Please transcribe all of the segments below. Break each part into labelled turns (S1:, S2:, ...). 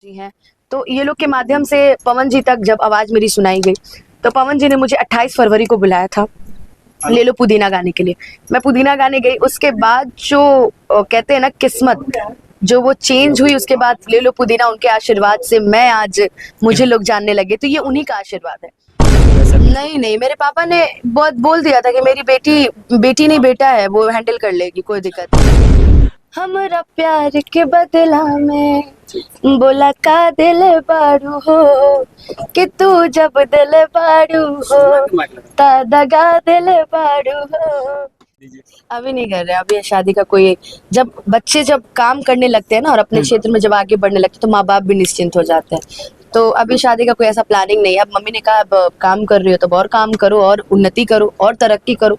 S1: जी हैं। तो ये लोग के माध्यम से पवन जी तक जब आवाज़ मेरी सुनाई गई, तो पवन जी ने मुझे 28 फरवरी को बुलाया था ले लो पुदीना गाने के लिए। मैं पुदीना गाने गई, उसके बाद जो कहते हैं ना किस्मत, जो वो चेंज हुई, उसके बाद ले लो पुदीना उनके आशीर्वाद से मैं आज मुझे लोग जानने लगे, तो ये उन्हीं का आशीर्वाद है। नहीं, नहीं, मेरे पापा ने बहुत बोल दिया था कि मेरी बेटी नहीं बेटा है, वो हैंडल कर लेगी, कोई दिक्कत नहीं। हमरा प्यार के बदला में बोला का दिल बारू हो कि तू जब दिल बारू हो ता दगा दिल बारू हो। अभी नहीं कर रहे, अभी शादी का कोई, जब बच्चे जब काम करने लगते हैं ना और अपने क्षेत्र में जब आगे बढ़ने लगते हैं तो माँ बाप भी निश्चिंत हो जाते हैं। तो अभी शादी का कोई ऐसा प्लानिंग नहीं है। अब मम्मी ने कहा अब काम कर रही हो तो और काम करो और उन्नति करो और तरक्की करो।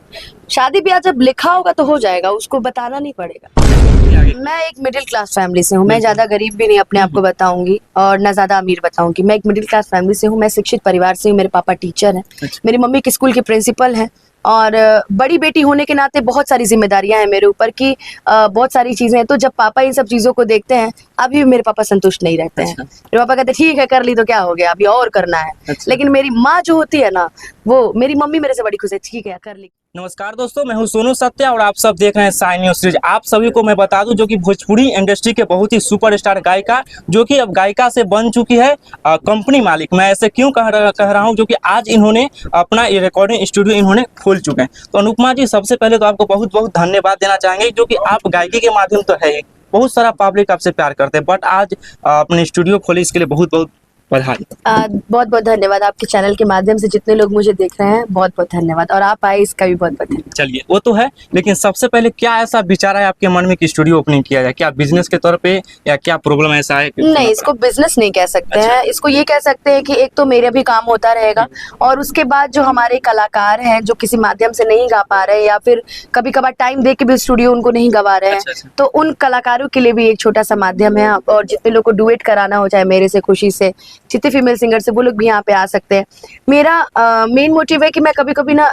S1: शादी ब्याह जब लिखा होगा तो हो जाएगा, उसको बताना नहीं पड़ेगा। मैं एक मिडिल क्लास फैमिली से हूँ, मैं ज्यादा गरीब भी नहीं अपने आप को बताऊंगी और ना ज्यादा अमीर बताऊंगी। मैं एक मिडिल क्लास फैमिली से हूँ, मैं शिक्षित परिवार से हूँ। मेरे पापा टीचर हैं, मेरी मम्मी एक स्कूल की प्रिंसिपल है और बड़ी बेटी होने के नाते बहुत सारी जिम्मेदारियां हैं मेरे ऊपर की, बहुत सारी चीजें हैं। तो जब पापा इन सब चीजों को देखते हैं, अभी भी मेरे पापा संतुष्ट नहीं रहते हैं। मेरे पापा कहते ठीक है कर ली तो क्या हो गया, अभी और करना है। लेकिन मेरी माँ जो होती है ना, वो मेरी मम्मी मेरे से बड़ी खुश है, ठीक है कर ली।
S2: नमस्कार दोस्तों, मैं हूं सोनू सत्या और आप सब देख रहे हैं साई न्यूज सीरीज। आप सभी को मैं बता दूं जो कि भोजपुरी इंडस्ट्री के बहुत ही सुपरस्टार गायिका, जो कि अब गायिका से बन चुकी है कंपनी मालिक। मैं ऐसे क्यों कह रहा हूं, जो कि आज इन्होंने अपना ये रिकॉर्डिंग स्टूडियो इन्होंने खोल चुके हैं। तो अनुपमा जी, सबसे पहले तो आपको बहुत बहुत धन्यवाद देना चाहेंगे, जो कि आप गायकी के माध्यम तो है ही, बहुत सारा पब्लिक आपसे प्यार करते हैं, बट आज अपने स्टूडियो खोले, इसके लिए बहुत बहुत बधाई।
S1: बहुत बहुत धन्यवाद। आपके चैनल के माध्यम से जितने लोग मुझे देख रहे हैं, बहुत बहुत धन्यवाद, और आप आए इसका भी बहुत बहुत धन्यवाद।
S2: चलिए, वो तो है, लेकिन सबसे पहले क्या ऐसा विचार है आपके मन में कि स्टूडियो ओपनिंग किया जाए? क्या बिजनेस के तौर पे या क्या प्रॉब्लम ऐसा है?
S1: नहीं, इसको बिजनेस नहीं कह सकते हैं। इसको ये कह सकते हैं कि एक तो मेरा भी काम होता रहेगा, और उसके बाद जो हमारे कलाकार हैं जो किसी माध्यम से नहीं गा पा रहे या फिर कभी कभार टाइम दे के भी स्टूडियो उनको नहीं गवा रहे हैं, तो उन कलाकारों के लिए भी एक छोटा सा माध्यम है। और जितने लोग को डुएट कराना हो, चाहे मेरे से, खुशी से, जितने फीमेल सिंगर से, वो लोग भी यहाँ पे आ सकते हैं। मेरा मेन मोटिव है कि मैं कभी कभी ना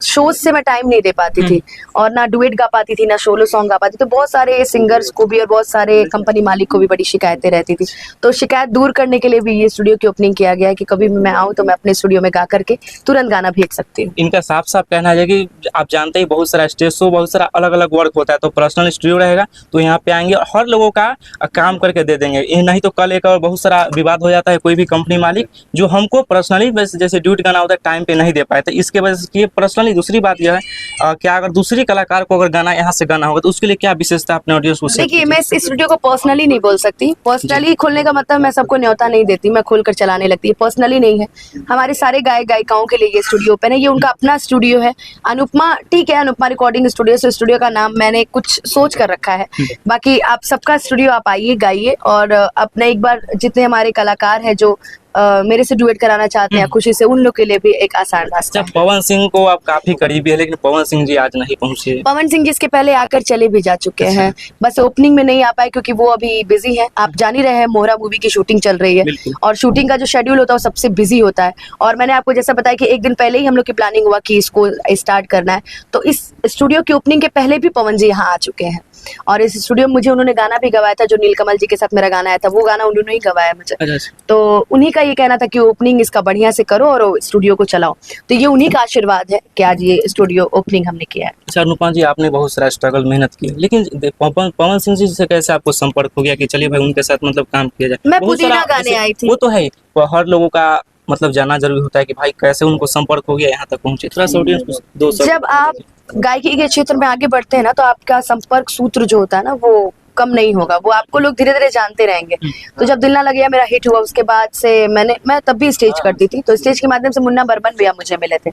S1: शोज से मैं टाइम नहीं दे पाती थी, और ना डुएट गा पाती थी, ना सोलो सॉन्ग गा पाती, तो बहुत सारे सिंगर्स को भी और बहुत सारे कंपनी मालिक को भी बड़ी शिकायतें रहती थी। तो शिकायत दूर करने के लिए भी ये स्टूडियो की ओपनिंग किया गया है कि कभी भी मैं आऊँ तो मैं अपने स्टूडियो में गा करके तुरंत गाना भेज सकती हूँ।
S2: इनका साफ साफ कहना है कि आप जानते ही बहुत सारा स्टेज शो, बहुत सारा अलग अलग वर्क होता है, तो पर्सनल स्टूडियो रहेगा तो यहाँ पे आएंगे और हर लोगों का काम करके दे देंगे। ये नहीं तो कल एक और बहुत सारा विवाद हो जाता है, कोई भी कंपनी मालिक जो हमको पर्सनली जैसे ड्यूटी गाना होता है टाइम पे नहीं दे पाए, तो इसके वजह से ये पर्सनली। दूसरी बात यह है क्या अगर दूसरी कलाकार को अगर गाना यहाँ से गाना होगा तो उसके लिए क्या विशेषता अपने ऑडियंस को?
S1: देखिए, मैं इस स्टूडियो को पर्सनली नहीं बोल सकती। पर्सनली खोलने का मतलब मैं सबको न्योता नहीं देती, मैं खोलकर चलाने लगती है। पर्सनली नहीं है, हमारे सारे गायक गायिकाओं के लिए ये स्टूडियो ओपन है, ये उनका अपना स्टूडियो है। अनुपमा, ठीक है, अनुपमा रिकॉर्डिंग स्टूडियो से स्टूडियो का नाम मैंने कुछ सोच कर रखा है। बाकी आप सबका स्टूडियो, आप आइए, गाइए, और अपने एक बार जितने हमारे कलाकार हैं जो मेरे से डुएट कराना चाहते हैं खुशी से, उन लोग के लिए भी एक आसान रास्ता है।
S2: पवन सिंह को आप काफी करीबी है, लेकिन पवन सिंह जी आज नहीं पहुंचे।
S1: पवन सिंह जिसके पहले आकर चले भी जा चुके हैं, बस ओपनिंग में नहीं आ पाए क्योंकि वो अभी बिजी है। आप जान ही रहे हैं, मोहरा मूवी की शूटिंग चल रही है, और शूटिंग का जो शेड्यूल होता है वो सबसे बिजी होता है। और मैंने आपको जैसा बताया कि एक दिन पहले ही हम लोग की प्लानिंग हुआ कि इसको स्टार्ट करना है, तो इस स्टूडियो की ओपनिंग के पहले भी पवन जी यहाँ आ चुके हैं, और इस स्टूडियो में मुझे उन्होंने गाना भी गवाया था, जो नीलकमल जी के साथ मेरा गाना आया था, वो गाना उन्होंने ही गवाया मुझे। तो उन्हीं का ये कहना था कि ओपनिंग इसका बढ़िया से करो और स्टूडियो को चलाओ, तो ये उन्हीं का आशीर्वाद है कि आज ये स्टूडियो ओपनिंग हमने किया है।
S2: अच्छा अनुपमा जी, आपने बहुत सारा स्ट्रगल मेहनत की, लेकिन पवन सिंह जी से कैसे आपको संपर्क हो गया कि चलिए भाई उनके साथ मतलब काम किया जाए?
S1: मैं पुदीना गाने आई थी।
S2: वो तो है, हर लोगों का मतलब जानना जरूरी होता है कि भाई कैसे उनको संपर्क हो गया, यहाँ तक पहुंचे। थोड़ा सा ऑडियंस
S1: जब आप गायकी के क्षेत्र में आगे बढ़ते हैं ना, तो आपका संपर्क सूत्र जो होता है ना, वो कम नहीं होगा, वो आपको लोग धीरे धीरे जानते रहेंगे। तो जब दिल ना लगे मेरा हिट हुआ, उसके बाद से मैं तब भी स्टेज करती थी, तो स्टेज के माध्यम से मुन्ना बर्मन भैया मुझे मिले थे।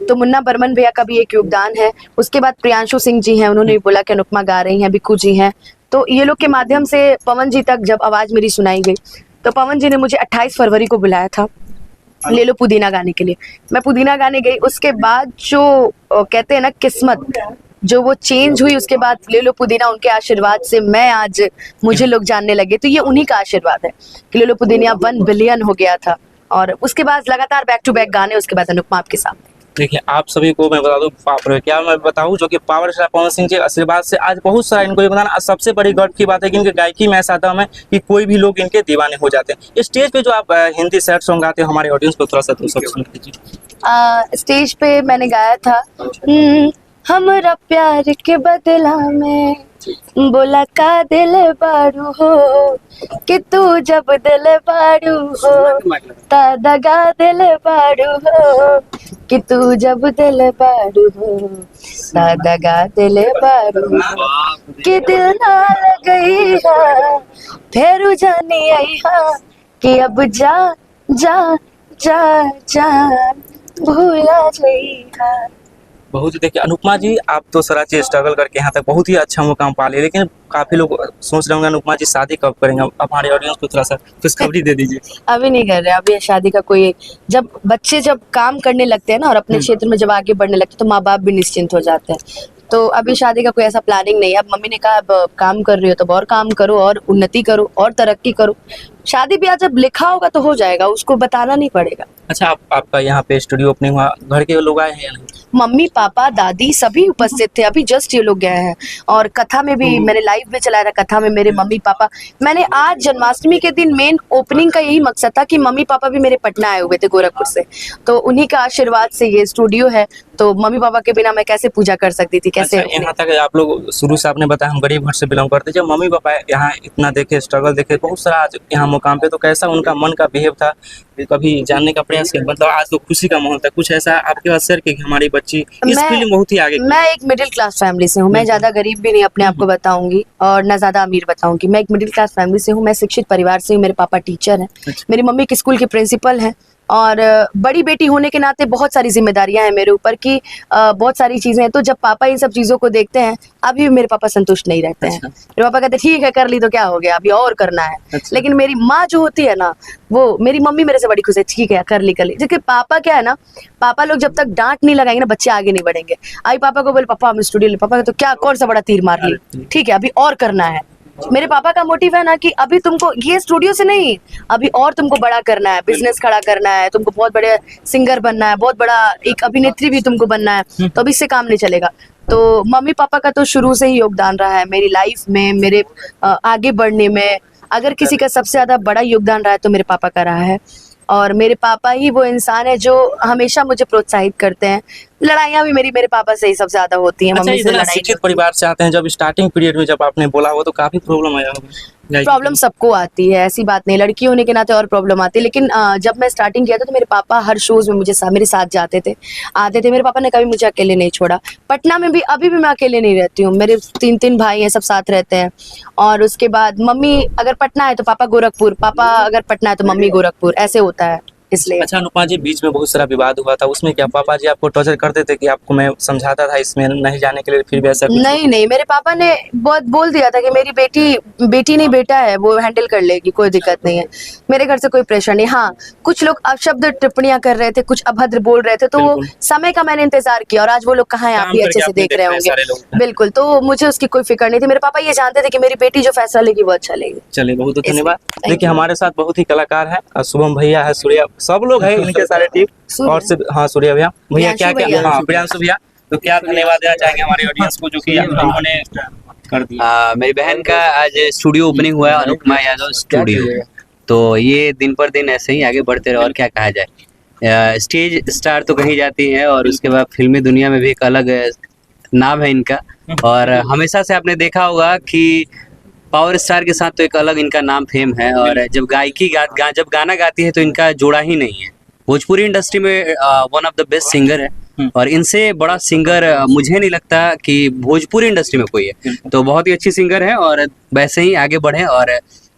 S1: तो मुन्ना बर्मन भैया का भी एक योगदान है। उसके बाद प्रियांशु सिंह जी हैं, उन्होंने भी बोला कि अनुपमा गा रही हैं, बिक्कू जी हैं, तो ये लोग के माध्यम से पवन जी तक जब आवाज मेरी सुनाई गई, तो पवन जी ने मुझे 28 फरवरी को बुलाया था ले लो पुदीना गाने के लिए। मैं पुदीना गाने गई, उसके बाद जो कहते हैं ना किस्मत, जो वो चेंज हुई, उसके बाद ले लो पुदीना उनके आशीर्वाद से मैं आज मुझे लोग जानने लगे, तो ये उन्हीं का आशीर्वाद है कि ले लो पुदीना 1 बिलियन हो गया था। और उसके बाद लगातार बैक टू बैक गाने, उसके बाद अनुपमा आपके सामने।
S2: देखिए आप सभी को मैं बता दूं, क्या मैं बताऊं, जो कि पावर स्टार पवन सिंह के आशीर्वाद से आज बहुत सारा इनको ये बताना सबसे बड़ी गर्व की बात है कि इनके गायकी में ऐसा दम है कि कोई भी लोग इनके दीवाने हो जाते हैं। स्टेज पे जो आप हिंदी सैड सॉन्ग गाते हैं, हमारे ऑडियंस को थोड़ा सा तो सब सुन लीजिए।
S1: स्टेज पे मैंने गाया था हमरा प्यार के बदला में बोला का दिल बारू हो कि तू जब दिल बारू हो ता दगा दिल बारू हो कि तू जब दिल बारू हो ता दगा दिल बारू हो कि दिल ना लगई हा फेरू जानी आई हा कि अब जा जा जा जा भूला जाई हा।
S2: बहुत ही देखिए अनुपमा जी, आप तो सारा चीज स्ट्रगल करके यहाँ तक बहुत ही अच्छा मुकाम पा लिए, लेकिन काफी लोग सोच रहे होंगे अनुपमा जी शादी कब करेंगे। अब हमारे ऑडियंस को थोड़ा सा खुशखबरी दे दीजिए।
S1: अभी नहीं कर रहे, अभी शादी का कोई, जब बच्चे जब काम करने लगते हैं ना और अपने क्षेत्र में जब आगे बढ़ने लगते हैं तो माँ बाप भी निश्चिंत हो जाते हैं। तो अभी शादी का कोई ऐसा प्लानिंग नहीं है। अब मम्मी ने कहा अब काम कर रही हो तो और काम करो और उन्नति करो और तरक्की करो। शादी ब्याह जब लिखा होगा तो हो जाएगा, उसको बताना नहीं पड़ेगा।
S2: अच्छा, आपका यहाँ पे स्टूडियो ओपनिंग हुआ, घर के लोग आए हैं या नहीं?
S1: मम्मी पापा दादी सभी उपस्थित थे, अभी जस्ट ये लोग गए हैं। और कथा में भी मैंने लाइव में चलाया था, कथा में मेरे मम्मी पापा, मैंने आज जन्माष्टमी के दिन मेन ओपनिंग का यही मकसद था कि मम्मी पापा भी मेरे पटना आए हुए थे गोरखपुर से, तो उन्हीं का आशीर्वाद से ये स्टूडियो है। तो मम्मी पापा के बिना मैं कैसे पूजा कर सकती थी, कैसे।
S2: अच्छा, यहाँ तक आप लोग शुरू से आपने बताया हम गरीब घर से बिलोंग करते, जब मम्मी पापा यहाँ इतना देखे स्ट्रगल देखे बहुत सारा आज यहाँ मुकाम पे, तो कैसा उनका मन का बिहेव था, कभी जानने का प्रयास किया? मतलब आज तो खुशी का माहौल था, कुछ ऐसा आपके पास सर कि हमारी बच्ची इस फील्ड में बहुत ही आगे।
S1: मैं एक मिडिल क्लास फैमिली से हूँ, मैं ज्यादा गरीब भी नहीं अपने आप को बताऊंगी और ना ज्यादा अमीर बताऊंगी। मैं एक मिडिल क्लास फैमिली से हूँ, मैं शिक्षित परिवार से हूँ, मेरे पापा टीचर हैं, मेरी मम्मी एक स्कूल की प्रिंसिपल है और बड़ी बेटी होने के नाते बहुत सारी जिम्मेदारियां हैं मेरे ऊपर की, बहुत सारी चीजें हैं। तो जब पापा इन सब चीजों को देखते हैं, अभी भी मेरे पापा संतुष्ट नहीं रहते हैं। मेरे पापा कहते ठीक है कर ली तो क्या हो गया, अभी और करना है। लेकिन मेरी माँ जो होती है ना, वो मेरी मम्मी मेरे से बड़ी खुश है, ठीक है कर ली। क्योंकि पापा क्या है ना, पापा लोग जब तक डांट नहीं लगाएंगे ना बच्चे आगे नहीं बढ़ेंगे। आई पापा को बोले पापा हम स्टूडियो ले, पापा तो क्या कौन सा बड़ा तीर मार ली, ठीक है अभी और करना है। मेरे पापा का मोटिव है ना कि अभी तुमको ये स्टूडियो से नहीं, अभी और तुमको बड़ा करना है, बिजनेस खड़ा करना है, तुमको बहुत बड़े सिंगर बनना है, बहुत बड़ा एक अभिनेत्री भी तुमको बनना है, तो अभी इससे काम नहीं चलेगा। तो मम्मी पापा का तो शुरू से ही योगदान रहा है मेरी लाइफ में, मेरे आगे बढ़ने में। अगर किसी का सबसे ज्यादा बड़ा योगदान रहा है तो मेरे पापा का रहा है। और मेरे पापा ही वो इंसान है जो हमेशा मुझे प्रोत्साहित करते हैं। लड़ाइयाँ भी मेरे पापा से ही सबसे ज्यादा होती हैं।
S2: अच्छा,
S1: मम्मी से
S2: इतना
S1: लड़ाई
S2: शिक्षित परिवार से आते हैं, जब स्टार्टिंग पीरियड में जब आपने बोला हो तो काफी प्रॉब्लम आया होगा।
S1: प्रॉब्लम सबको आती है, ऐसी बात नहीं, लड़की होने के नाते और प्रॉब्लम आती है। लेकिन जब मैं स्टार्टिंग किया था तो मेरे पापा हर शोज में मुझे मेरे साथ जाते थे, आते थे। मेरे पापा ने कभी मुझे अकेले नहीं छोड़ा। पटना में भी अभी भी मैं अकेले नहीं रहती हूँ, मेरे 3 भाई हैं, सब साथ रहते हैं। और उसके बाद मम्मी अगर पटना है तो पापा गोरखपुर, पापा अगर पटना है तो मम्मी गोरखपुर, ऐसे होता है इसलिए।
S2: अच्छा अनुपमा जी, बीच में बहुत सारा विवाद हुआ था, उसमें क्या पापा जी आपको टॉर्चर करते थे कि आपको मैं समझाता था इसमें नहीं जाने के लिए, फिर भी ऐसा कुछ?
S1: नहीं, मेरे पापा ने बहुत बोल दिया था कि मेरी बेटी नहीं बेटा है, वो हैंडल कर लेगी, कोई दिक्कत नहीं है। मेरे घर से कोई प्रेशर नहीं। हाँ, कुछ लोग अपशब्द टिप्पणियां कर रहे थे, कुछ अभद्र बोल रहे थे, तो वो समय का मैंने इंतजार किया और आज वो लोग कहाँ हैं, आप भी अच्छे से देख रहे होंगे। बिल्कुल, तो मुझे उसकी कोई फिक्र नहीं थी। मेरे पापा ये जानते थे कि मेरी बेटी जो फैसला लेगी वो अच्छा लेगी।
S2: चलिए, बहुत बहुत धन्यवाद। देखिए हमारे साथ बहुत ही कलाकार है, शुभम भैया है, सूर्या, सब लोग हैं इनके सारे टीम, और सिर्फ हाँ सूर्या भैया, क्या हाँ प्रियांशु भैया, तो क्या धन्यवाद देना चाहेंगे हमारे ऑडियंस को जो कि उन्होंने कर दिया।
S3: मेरी बहन का आज स्टूडियो ओपनिंग हुआ है, अनुपमा यादव स्टूडियो। तो ये दिन पर दिन ऐसे ही आगे बढ़ते रहे, और क्या कहा जाए। स्टेज स्टार तो कही जाती है और उसके बाद फिल्मी दुनिया में भी एक अलग नाम है इनका। और हमेशा से आपने देखा होगा कि पावर स्टार के साथ तो एक अलग इनका नाम फेम है, और जब जब गाना गाती है तो इनका जोड़ा ही नहीं है। भोजपुरी इंडस्ट्री में one of the best singer है, और इनसे बड़ा सिंगर मुझे नहीं लगता कि भोजपुरी इंडस्ट्री में कोई है। तो बहुत ही अच्छी सिंगर है और वैसे ही आगे बढ़े। और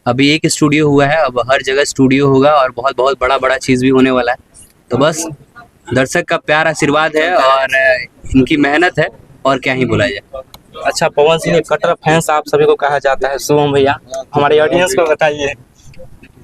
S3: अभी एक स्टूडियो हुआ है, अब हर जगह स्टूडियो होगा और बहुत बहुत बड़ा चीज़ भी होने वाला है। तो बस दर्शक का प्यार आशीर्वाद है और इनकी मेहनत है, और क्या ही बोला जाए।
S2: अच्छा, पवन सिंह के कट्टर फैंस आप सभी को कहा जाता है। शुभम भैया, हमारे ऑडियंस को बताइए,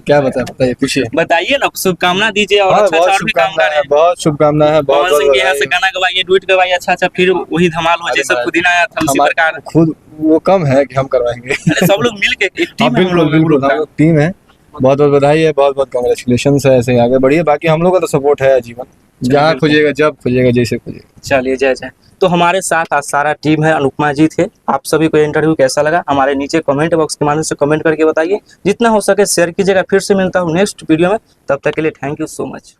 S4: क्या बताइए, पूछिए,
S2: बताइए ना, शुभकामना दीजिए। और अच्छा और भी काम कर रहे हैं,
S4: बहुत शुभकामना है।
S2: पवन सिंह के यहाँ से गाना गवाइए, डुएट गवाइए, अच्छा फिर वही धमाल हो जैसे पुदीना आया था उसी प्रकार।
S4: खुद वो कम है कि हम करवाएंगे।
S2: सब लोग मिल के टीम है,
S4: बिल्कुल टीम है। बहुत बहुत बधाई है, बहुत बहुत कांग्रेचुलेशन है, ऐसे ही आगे बढ़िए। बाकी हम लोग का तो सपोर्ट है जीवन। जहाँ खोजिएगा, जब खोजिएगा, जैसे खोजिएगा।
S2: चलिए जय जय। तो हमारे साथ आज सारा टीम है, अनुपमा जी थे। आप सभी को इंटरव्यू कैसा लगा हमारे नीचे कमेंट बॉक्स के माध्यम से कमेंट करके बताइए, जितना हो सके शेयर कीजिएगा। फिर से मिलता हूँ नेक्स्ट वीडियो में, तब तक के लिए थैंक यू सो मच।